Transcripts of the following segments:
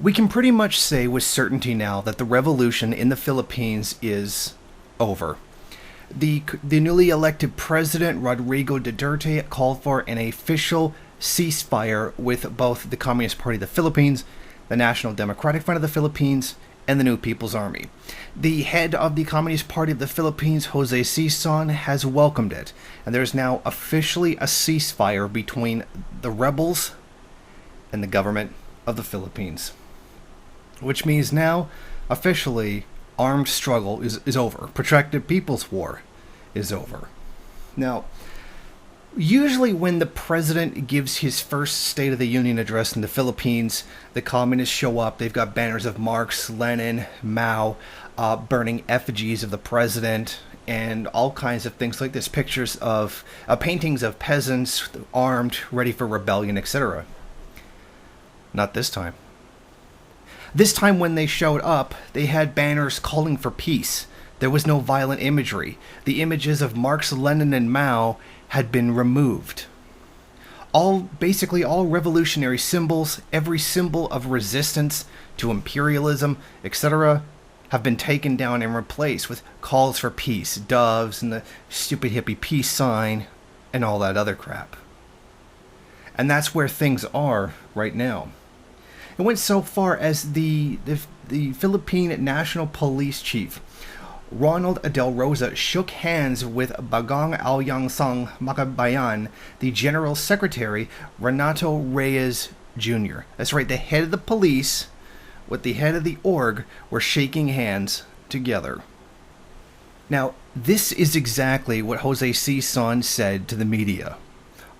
We can pretty much say with certainty now that the revolution in the Philippines is over. The newly elected president, Rodrigo Duterte, called for an official ceasefire with both the Communist Party of the Philippines, the National Democratic Front of the Philippines, and the New People's Army. The head of the Communist Party of the Philippines, Jose Sison, has welcomed it, and there's now officially a ceasefire between the rebels and the government of the Philippines. Which means now, officially, armed struggle is over. Protracted People's War is over. Now, usually when the president gives his first State of the Union address in the Philippines, the communists show up. They've got banners of Marx, Lenin, Mao, burning effigies of the president, and all kinds of things like this. Pictures of paintings of peasants armed, ready for rebellion, etc. Not this time. This time when they showed up, they had banners calling for peace. There was no violent imagery. The images of Marx, Lenin, and Mao had been removed. Basically all revolutionary symbols, every symbol of resistance to imperialism, etc., have been taken down and replaced with calls for peace, doves, and the stupid hippie peace sign, and all that other crap. And that's where things are right now. It went so far as the Philippine National Police Chief, Ronald Del Rosa, shook hands with Bagong Alyangsang Makabayan, the General Secretary, Renato Reyes Jr. That's right, the head of the police with the head of the org were shaking hands together. Now, this is exactly what Jose Sison said to the media.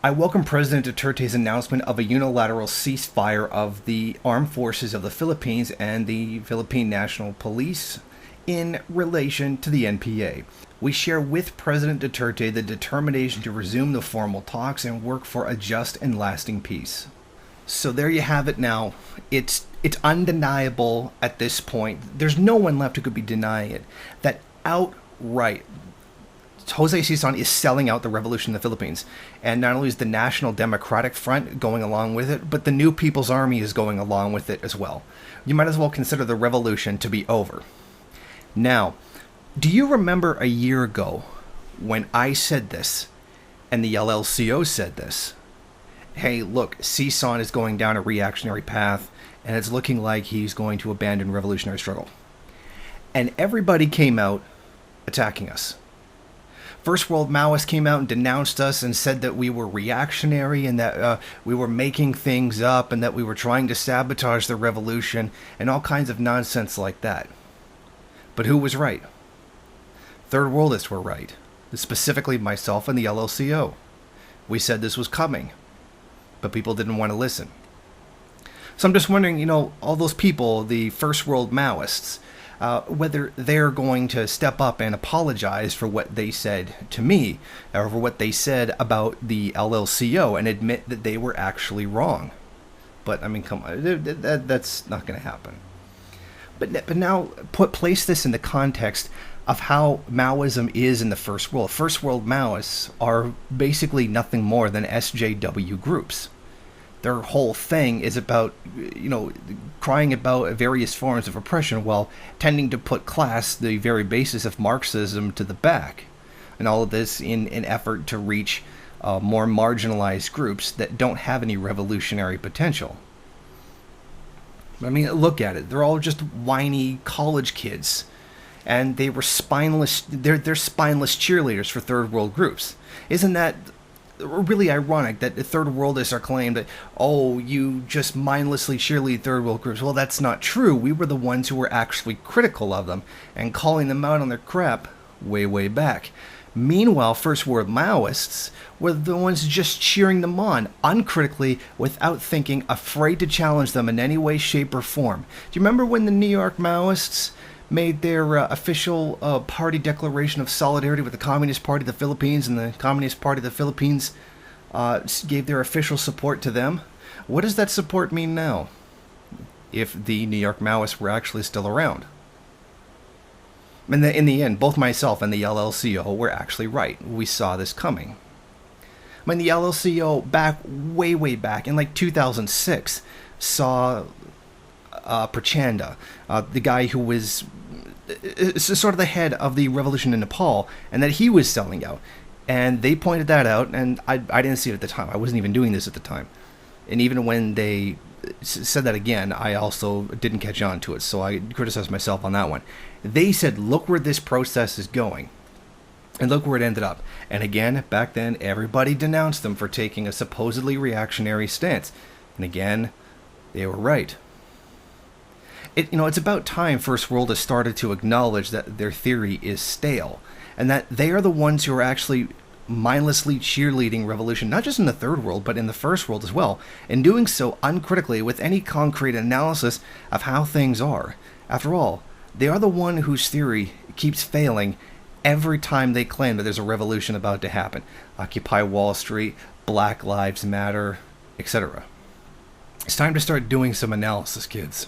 I welcome President Duterte's announcement of a unilateral ceasefire of the armed forces of the Philippines and the Philippine National Police in relation to the NPA. We share with President Duterte the determination to resume the formal talks and work for a just and lasting peace. So there you have it now. It's undeniable at this point. There's no one left who could be denying it. That outright Jose Sison is selling out the revolution in the Philippines. And not only is the National Democratic Front going along with it, but the New People's Army is going along with it as well. You might as well consider the revolution to be over. Now, do you remember a year ago when I said this and the LLCO said this? Hey, look, Sison is going down a reactionary path and it's looking like he's going to abandon revolutionary struggle. And everybody came out attacking us. First World Maoists came out and denounced us and said that we were reactionary and that we were making things up and that we were trying to sabotage the revolution and all kinds of nonsense like that. But who was right? Third Worldists were right. Specifically myself and the LLCO. We said this was coming, but people didn't want to listen. So I'm just wondering, all those people, the First World Maoists, whether they're going to step up and apologize for what they said to me, or for what they said about the LLCO, and admit that they were actually wrong. But, come on, that's not going to happen. But now, place this in the context of how Maoism is in the First World. First World Maoists are basically nothing more than SJW groups. Their whole thing is about, crying about various forms of oppression while tending to put class, the very basis of Marxism, to the back. And all of this in an effort to reach more marginalized groups that don't have any revolutionary potential. Look at it. They're all just whiny college kids. And they were spineless. They're spineless cheerleaders for third world groups. Isn't that really ironic that the third worldists are claimed that, oh, you just mindlessly cheerlead third world groups? Well, that's not true. We were the ones who were actually critical of them and calling them out on their crap way back. Meanwhile, First World Maoists were the ones just cheering them on, uncritically, without thinking, afraid to challenge them in any way, shape, or form. Do you remember when the New York Maoists made their official party declaration of solidarity with the Communist Party of the Philippines, and the Communist Party of the Philippines gave their official support to them? What does that support mean now, if the New York Maoists were actually still around? In the end, both myself and the LLCO were actually right. We saw this coming. The LLCO way back in 2006 saw Prachanda, the guy who was sort of the head of the revolution in Nepal, and that he was selling out. And they pointed that out, and I didn't see it at the time. I wasn't even doing this at the time. And even when they said that again, I also didn't catch on to it, so I criticized myself on that one. They said, look where this process is going. And look where it ended up. And again, back then, everybody denounced them for taking a supposedly reactionary stance. And again, they were right. It's about time First World has started to acknowledge that their theory is stale, and that they are the ones who are actually mindlessly cheerleading revolution, not just in the Third World, but in the First World as well, and doing so uncritically with any concrete analysis of how things are. After all, they are the one whose theory keeps failing every time they claim that there's a revolution about to happen. Occupy Wall Street, Black Lives Matter, etc. It's time to start doing some analysis, kids.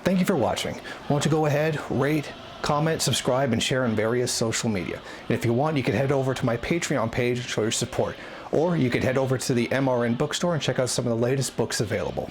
Thank you for watching. Want to go ahead, rate, comment, subscribe, and share on various social media. And if you want, you can head over to my Patreon page and show your support. Or you could head over to the MRN bookstore and check out some of the latest books available.